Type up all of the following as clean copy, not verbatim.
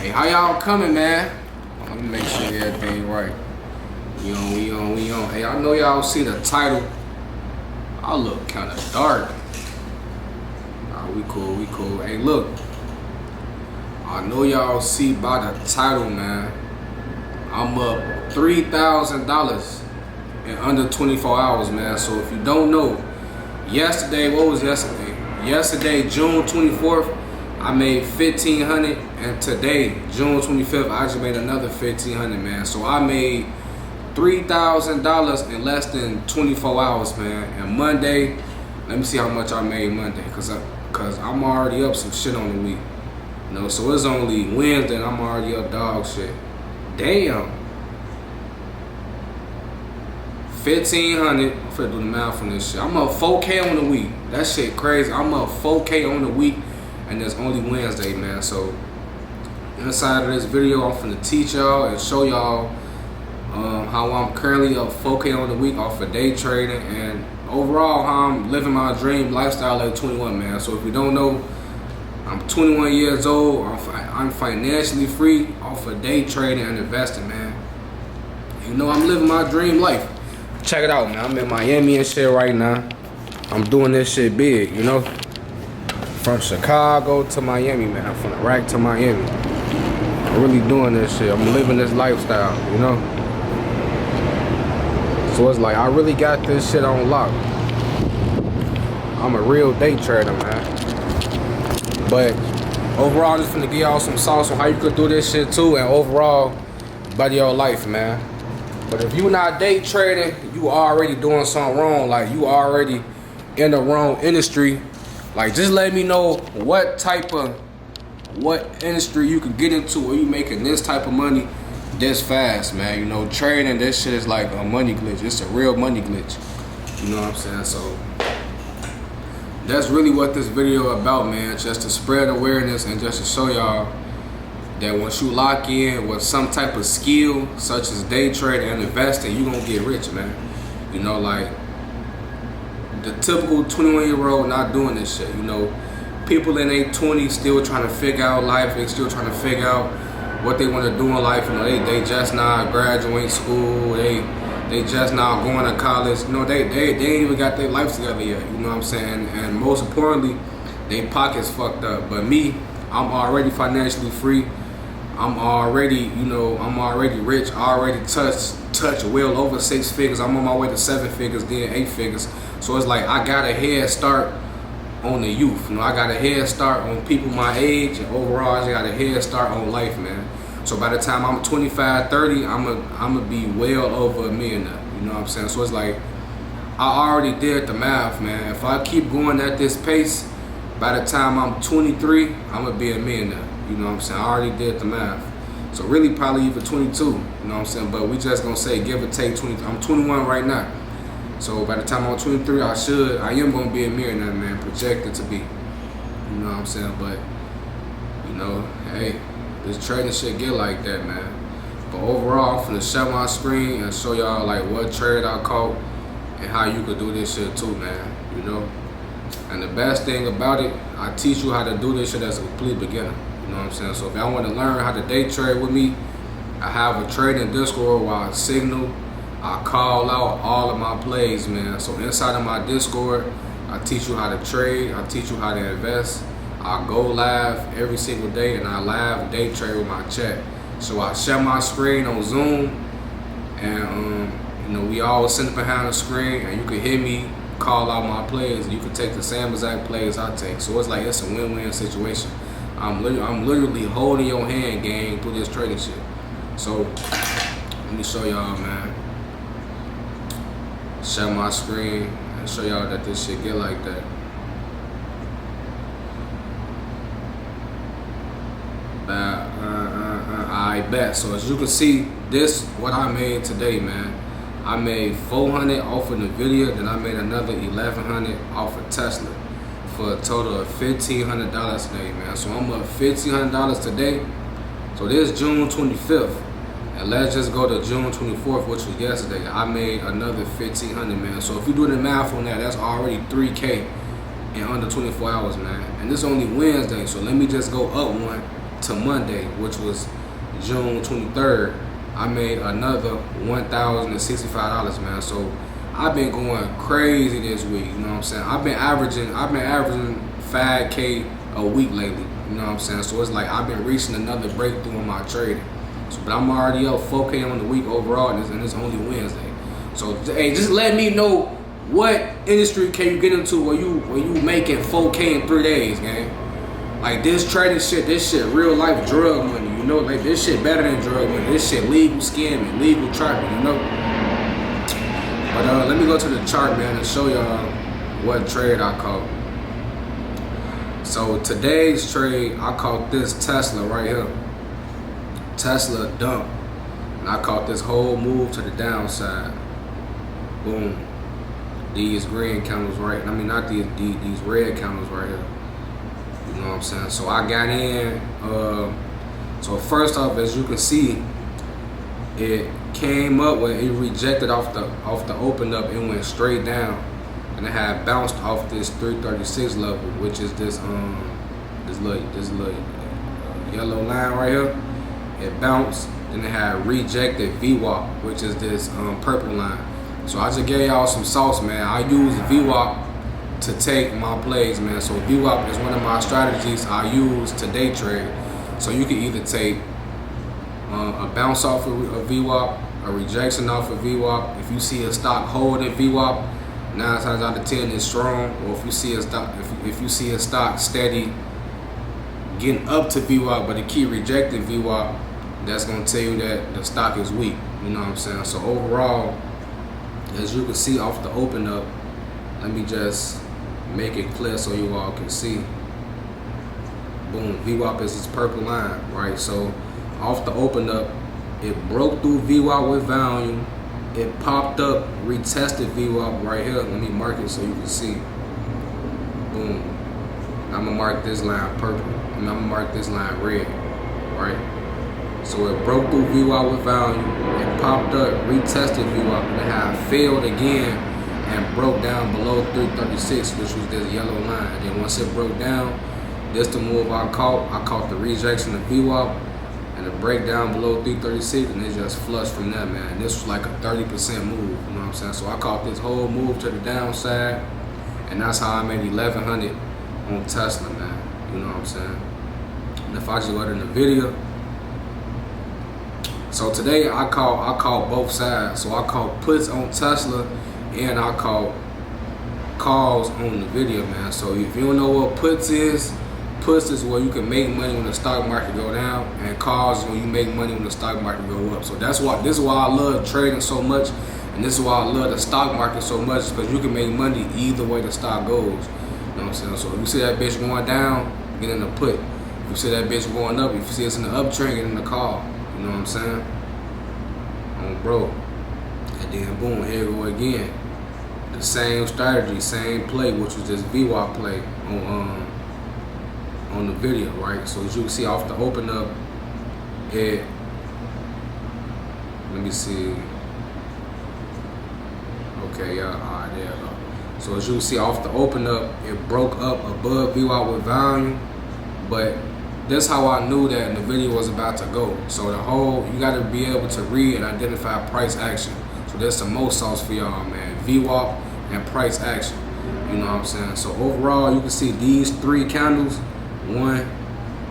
Hey, how y'all coming, man? Let me make sure everything right. We on. Hey, I know y'all see the title. I look kind of dark. Nah, we cool. Hey, look. I know y'all see by the title, man. I'm up $3,000 in under 24 hours, man. So if you don't know, yesterday, what was yesterday? Yesterday, June 24th, I made $1,500, and today, June 25th, I just made another $1,500, man. So I made $3,000 in less than 24 hours, man. And Monday, let me see how much I made Monday, cause I'm already up some shit on the week. You know, so it's only Wednesday and I'm already up dog shit. Damn. 1,500. I'm finna do the math on this shit. I'm up 4K on the week. That shit crazy. I'm up 4K on the week, and it's only Wednesday, man. So inside of this video, I'm finna teach y'all and show y'all how I'm currently up 4K on the week off of day trading, and overall how I'm living my dream lifestyle at 21, man. So if you don't know, I'm 21 years old. I'm financially free off of day trading and investing, man. You know, I'm living my dream life. Check it out, man. I'm in Miami and shit right now. I'm doing this shit big, you know. From Chicago to Miami, man. From Iraq to Miami. I'm really doing this shit. I'm living this lifestyle, you know. So it's like I really got this shit on lock. I'm a real day trader, man. But overall, I'm just finna give y'all some sauce on how you could do this shit too, and overall, better your life, man. But if you not day trading, you already doing something wrong. Like, you already in the wrong industry. Like, just let me know what industry you can get into where you making this type of money this fast, man. You know, trading, this shit is like a money glitch. It's a real money glitch. You know what I'm saying? So that's really what this video about, man. Just to spread awareness and just to show y'all that once you lock in with some type of skill, such as day trading and investing, you gonna get rich, man. You know, like the typical 21-year-old not doing this shit. You know, people in their 20s still trying to figure out life. They still trying to figure out what they want to do in life. You know, they just not graduating school. They just not going to college. You know, they ain't even got their life together yet. You know what I'm saying? And most importantly, they pockets fucked up. But me, I'm already financially free. I'm already, you know, I'm already rich. I already touch well over 6 figures. I'm on my way to 7 figures, then 8 figures. So it's like I got a head start on the youth. You know, I got a head start on people my age, and overall I got a head start on life, man. So by the time I'm 25, 30, I'm gonna be well over a millionaire. You know what I'm saying? So it's like I already did the math, man. If I keep going at this pace, by the time I'm 23, I'm gonna be a millionaire. You know what I'm saying? I already did the math. So really probably even 22, you know what I'm saying? But we just gonna say give or take 20. I'm 21 right now. So by the time I'm 23, I am gonna be a millionaire, man, projected to be. You know what I'm saying? But, you know, hey, this trading shit get like that, man. But overall, I'm finna share my screen and show y'all like what trade I caught and how you could do this shit too, man, you know? And the best thing about it, I teach you how to do this shit as a complete beginner. You know what I'm saying? So if y'all want to learn how to day trade with me, I have a trading Discord where I signal, I call out all of my plays, man. So inside of my Discord, I teach you how to trade, I teach you how to invest. I go live every single day, and I live day trade with my chat. So I share my screen on Zoom, and you know, we all sitting behind the screen, and you can hear me call out my plays, and you can take the same exact plays I take. So it's like it's a win-win situation. I'm literally holding your hand, gang, through this trading shit. So let me show y'all, man. Share my screen and show y'all that this shit get like that. I bet. So as you can see, this what I made today, man. I made 400 off of Nvidia, then I made another 1,100 off of Tesla, for a total of $1,500 today, man. So I'm up $1,500 today. So this is June 25th, and let's just go to June 24th, which was yesterday. I made another $1,500, man. So if you do the math on that, that's already 3K in under 24 hours, man. And this only Wednesday, so let me just go up one to Monday, which was June 23rd, I made another $1,065, man. So I've been going crazy this week, you know what I'm saying? I've been averaging 5K a week lately, you know what I'm saying? So it's like I've been reaching another breakthrough in my trading. So, but I'm already up 4K on the week overall, and it's only Wednesday. So hey, just let me know what industry can you get into where you making 4K in 3 days, gang. Like this trading shit, this shit real life drug money, you know? Like this shit better than drug money. This shit legal scamming, legal trapping, you know? But let me go to the chart, man, and show y'all what trade I caught. So today's trade, I caught this Tesla right here. Tesla dump. And I caught this whole move to the downside. Boom. These green candles right, I mean not these red candles right here. You know what I'm saying? So I got in, so first off, as you can see, it came up when it rejected off the open up, it went straight down. And it had bounced off this 336 level, which is this little yellow line right here. It bounced, then it had rejected VWAP, which is this purple line. So I just gave y'all some sauce, man. I use VWAP to take my plays, man. So VWAP is one of my strategies I use to day trade. So you can either take a bounce off of VWAP, a rejection off of VWAP. If you see a stock holding VWAP, 9 times out of 10 is strong. Or if you see a stock, if you see a stock steady getting up to VWAP, but it keep rejecting VWAP, that's gonna tell you that the stock is weak. You know what I'm saying? So overall, as you can see off the open up, let me just make it clear so you all can see. Boom, VWAP is this purple line, right? So off the open up, it broke through VWAP with volume. It popped up, retested VWAP right here. Let me mark it so you can see. Boom. I'm gonna mark this line purple. And I'm gonna mark this line red, right? So it broke through VWAP with volume. It popped up, retested VWAP, and it had failed again and broke down below 336, which was this yellow line. And then once it broke down, this the move I caught. I caught the rejection of VWAP and the breakdown below 336, and it just flushed from that, man. And this was like a 30% move, you know what I'm saying? So I caught this whole move to the downside, and that's how I made 1,100 on Tesla, man. You know what I'm saying? And if I just go to Nvidia, so today I caught both sides. So I caught puts on Tesla, and I caught calls on Nvidia, man. So if you don't know what puts is where you can make money when the stock market go down, and calls is when you make money when the stock market go up. So this is why I love trading so much, and this is why I love the stock market so much, because you can make money either way the stock goes. You know what I'm saying? So if you see that bitch going down, get in the put. If you see that bitch going up, if you see it's in the uptrend, get in the call. You know what I'm saying? Bro. And then boom, here we go again. The same strategy, same play, which was this VWAP play on the video, right? So as you can see off the open up, let me see. Okay, yeah, alright, there you go. So as you can see off the open up, it broke up above VWAP with volume, but that's how I knew that Nvidia was about to go. So you gotta be able to read and identify price action. So there's some more sauce for y'all, man. VWAP and price action. You know what I'm saying? So overall, you can see these 3 candles. 1,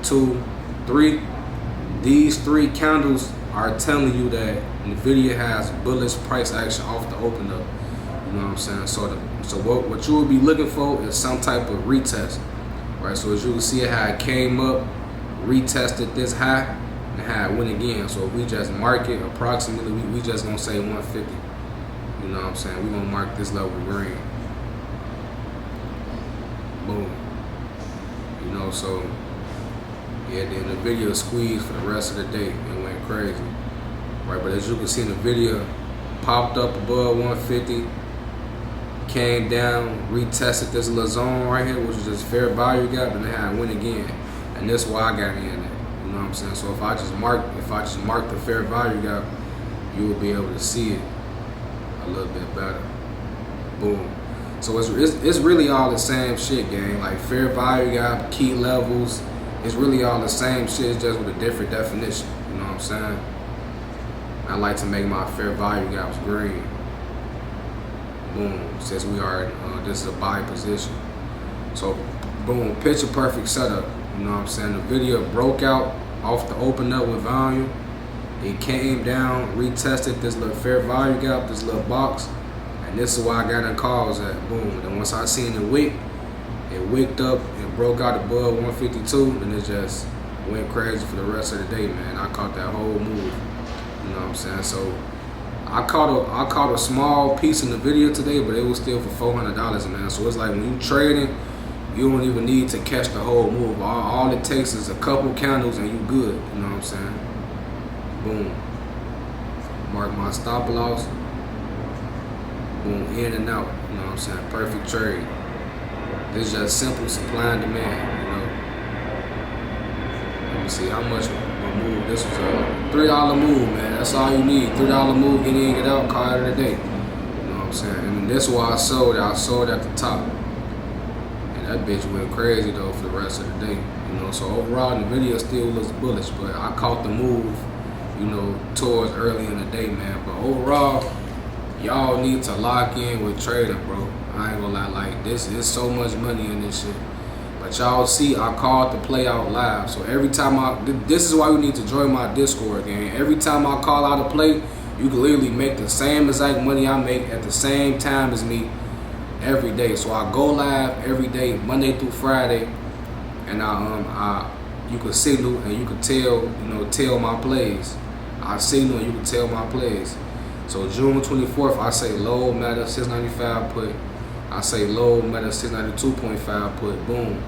2, 3. These 3 candles are telling you that Nvidia has bullish price action off the open up. You know what I'm saying? So what you will be looking for is some type of retest, right? So as you can see, it had came up, retested this high, and had went again. So if we just mark it approximately, we just gonna say 150. You know what I'm saying? We gonna mark this level green. Boom. You know, so yeah, then the video squeezed for the rest of the day and went crazy, right? But as you can see in the video, popped up above 150, came down, retested this little zone right here, which is this fair value gap, and then I went again, and that's why I got in it. You know what I'm saying? So if I just mark the fair value gap, you will be able to see it a little bit better. Boom. So it's really all the same shit, gang. Like fair value gap, key levels, It's really all the same shit, it's just with a different definition. You know what I'm saying? I like to make my fair value gaps green. Boom. Since we are, this is a buy position. So, boom, picture perfect setup. You know what I'm saying? The video broke out off the open up with volume. It came down, retested this little fair value gap, this little box. And this is why I got in calls at. Boom. Then once I seen the wick, it wicked up and broke out above 152. And it just went crazy for the rest of the day, man. I caught that whole move. You know what I'm saying? So I caught a small piece in the video today, but it was still for $400, man. So it's like when you trading, you don't even need to catch the whole move. All it takes is a couple candles and you good. You know what I'm saying? Boom. Mark my stop loss. Boom, in and out. You know what I'm saying? Perfect trade. This is just simple supply and demand, you know. Let me see how much my move. This was a $3 move, man. That's all you need. $3 move, get in, get out, call it a day. You know what I'm saying? And this is why I sold it. I sold at the top. And that bitch went crazy though for the rest of the day. You know, so overall the video still looks bullish, but I caught the move, you know, towards early in the day, man. But overall, y'all need to lock in with trading, bro. I ain't gonna lie, like this is so much money in this shit. But y'all see, I called the play out live. So every time this is why you need to join my Discord, gang. Every time I call out a play, you can literally make the same exact money I make at the same time as me every day. So I go live every day, Monday through Friday, and you can signal and you can tell my plays. I signal and you can tell my plays. So June 24th, I say low meta 695 put. I say low meta 692.5 put. Boom.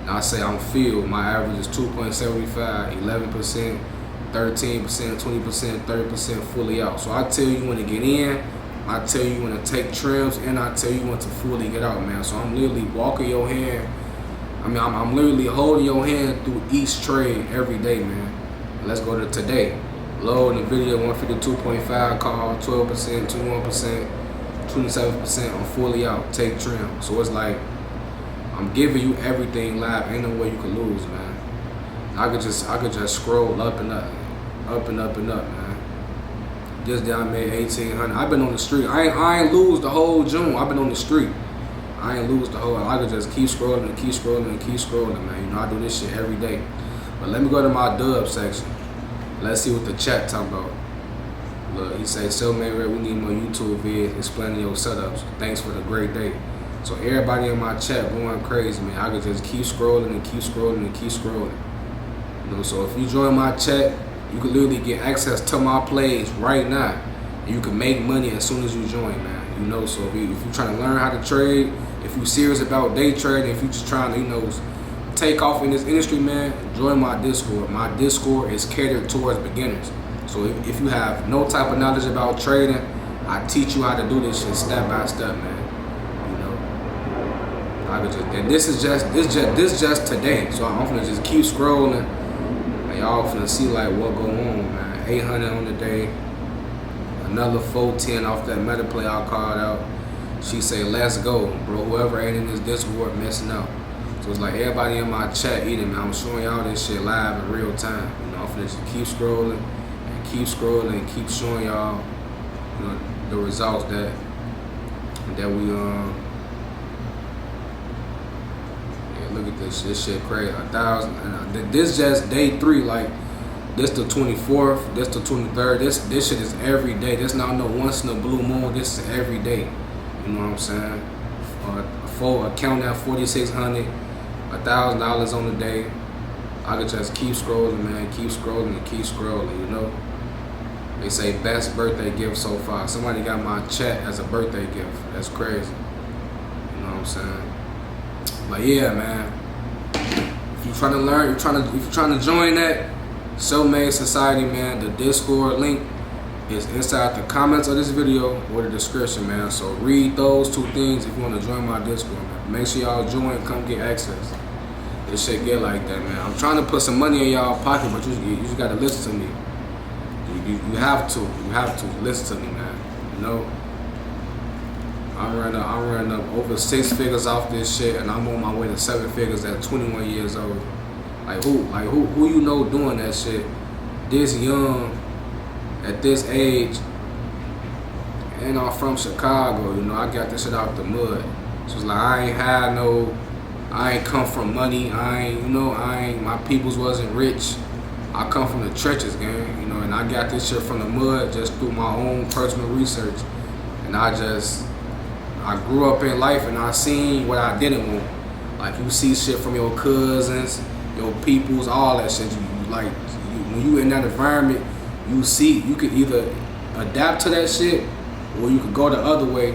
And I say I'm filled. My average is 2.75, 11%, 13%, 20%, 30% fully out. So I tell you when to get in, I tell you when to take trims, and I tell you when to fully get out, man. So I'm literally walking your hand. I mean, I'm literally holding your hand through each trade every day, man. And let's go to today. Low in the video, 152.5 call, 12%, 21%, 27%. I'm fully out. Take trim. So it's like I'm giving you everything live. Ain't no way you can lose, man. I could just scroll up and up, up and up and up, man. This day I made 1,800. I've been on the street. I ain't lose the whole June. I've been on the street. I ain't lose the whole. I could just keep scrolling and keep scrolling and keep scrolling, man. You know, I do this shit every day. But let me go to my dub section. Let's see what the chat talking about. Look, he say, Cellmate Red, we need more YouTube vids explaining your setups. Thanks for the great day. So everybody in my chat going crazy, man. I could just keep scrolling and keep scrolling and keep scrolling. You know, so if you join my chat, you can literally get access to my plays right now. And you can make money as soon as you join, man. You know, so if you're trying to learn how to trade, if you're serious about day trading, if you're just trying to, you know, take off in this industry, man, join my Discord. My Discord is catered towards beginners. So if you have no type of knowledge about trading, I teach you how to do this shit step by step, man. You know, I could just, and this is just today. So I'm gonna just keep scrolling, and y'all finna see like what go on, man. 800 on the day, another 410 off that meta play I called out. She say, let's go, bro. Whoever ain't in this Discord missing out. So it's like everybody in my chat eating, man. I'm showing y'all this shit live in real time. You know, I'm finna just keep scrolling and keep scrolling and keep showing y'all, you know, the results that we yeah, look at this shit crazy. 1,000. And this just day 3, like this the 24th, this the 23rd. This shit is every day. This not no once in a blue moon. This is every day. You know what I'm saying? For account at 4,600. $1,000 on the day. I could just keep scrolling, man. Keep scrolling and keep scrolling, you know. They say best birthday gift so far. Somebody got my chat as a birthday gift. That's crazy. You know what I'm saying? But yeah, man. If you're trying to learn, if you're trying to join that Cellmate Society, man, the Discord link is inside the comments of this video or the description, man. So read those 2 things if you want to join my Discord, man. Make sure y'all join, come get access. This shit get like that, man. I'm trying to put some money in y'all pocket, but you just gotta listen to me. You have to listen to me, man. You know, I'm running up over 6 figures off this shit, and I'm on my way to 7 figures at 21 years old. Like who you know doing that shit this young, at this age? And I'm from Chicago, you know, I got this shit out the mud. So it's like I ain't come from money, my peoples wasn't rich. I come from the trenches, gang, you know, and I got this shit from the mud just through my own personal research. And I grew up in life and I seen what I didn't want. Like, you see shit from your cousins, your peoples, all that shit. When you in that environment, you could either adapt to that shit or you could go the other way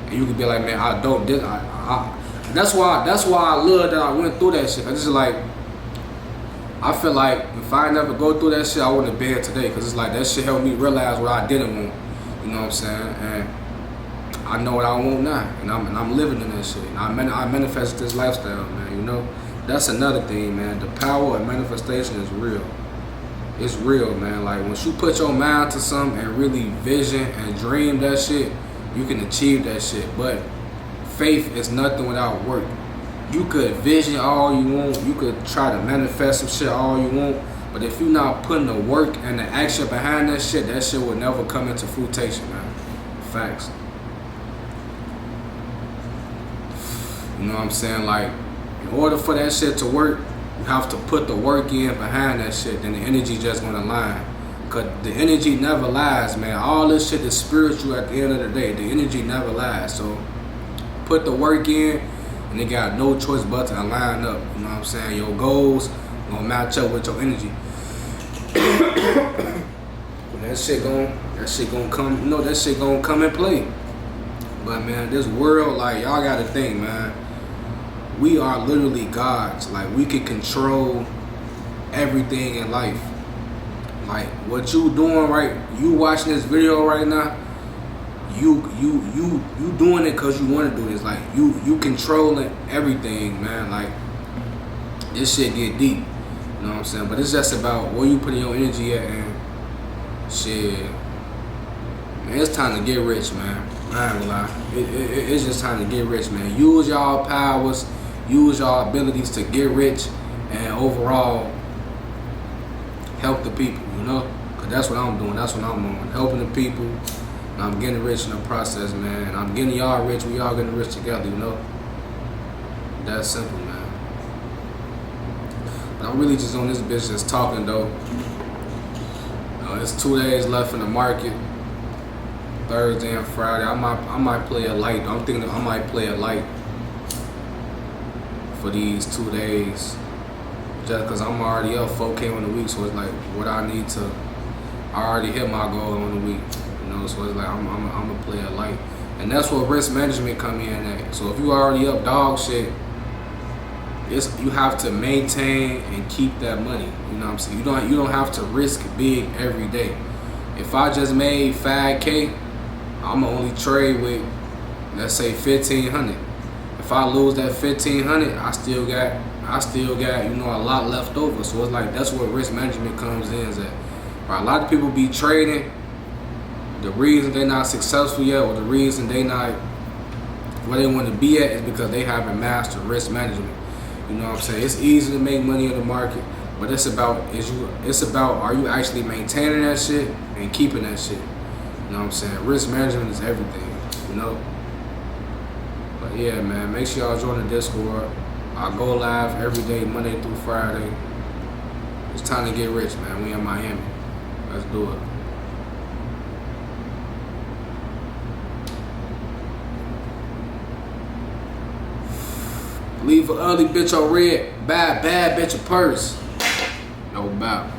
and you could be like, man, that's why I love that I went through that shit. I feel like if I never go through that shit, I wouldn't have been here today. Cause it's like that shit helped me realize what I didn't want. You know what I'm saying? And I know what I want now, and I'm living in that shit. And I manifested this lifestyle, man. You know, that's another thing, man. The power of manifestation is real. It's real, man. Like, once you put your mind to something and really vision and dream that shit, you can achieve that shit. But faith is nothing without work. You could vision all you want. You could try to manifest some shit all you want. But if you're not putting the work and the action behind that shit will never come into fruition, man. Facts. You know what I'm saying? Like, in order for that shit to work, you have to put the work in behind that shit, then the energy just gonna line. Cause the energy never lies, man. All this shit is spiritual at the end of the day. The energy never lies. So put the work in, and they got no choice but to line up. You know what I'm saying? Your goals gonna match up with your energy. that shit gonna come, you know, that shit gonna come and play. But man, this world, like, y'all gotta think, man. We are literally gods. Like, we can control everything in life. Like, what you doing right, you watching this video right now, you doing it because you want to do this. Like, you controlling everything, man. Like, this shit get deep. You know what I'm saying? But it's just about where you putting your energy at, and shit. Man, it's time to get rich, man. I ain't gonna lie. It's just time to get rich, man. Use y'all powers. Use your abilities to get rich and overall help the people, you know? Because that's what I'm doing. That's what I'm on. Helping the people. And I'm getting rich in the process, man. And I'm getting y'all rich. We all getting rich together, you know? That's simple, man. But I'm really just on this bitch just talking, though. It's 2 days left in the market. Thursday and Friday. I might play a light. I'm thinking I might play a light for these 2 days, just because I'm already up 4K on the week, so it's like what I already hit my goal on the week, you know, so it's like I'm gonna play a light, and that's where risk management come in at. So if you already up dog shit, you have to maintain and keep that money, you know what I'm saying? You don't have to risk big every day. If I just made 5K, I'ma only trade with, let's say, 1,500. If I lose that 1,500, I still got you know, a lot left over. So it's like that's where risk management comes in. Is that right? A lot of people be trading. The reason they're not successful yet, or the reason they not where they want to be at, is because they haven't mastered risk management. You know what I'm saying? It's easy to make money in the market, but it's about are you actually maintaining that shit and keeping that shit? You know what I'm saying? Risk management is everything. You know. But yeah, man, make sure y'all join the Discord. I go live every day, Monday through Friday. It's time to get rich, man. We in Miami. Let's do it. Leave an ugly bitch on red, bad bitch a purse. No bow.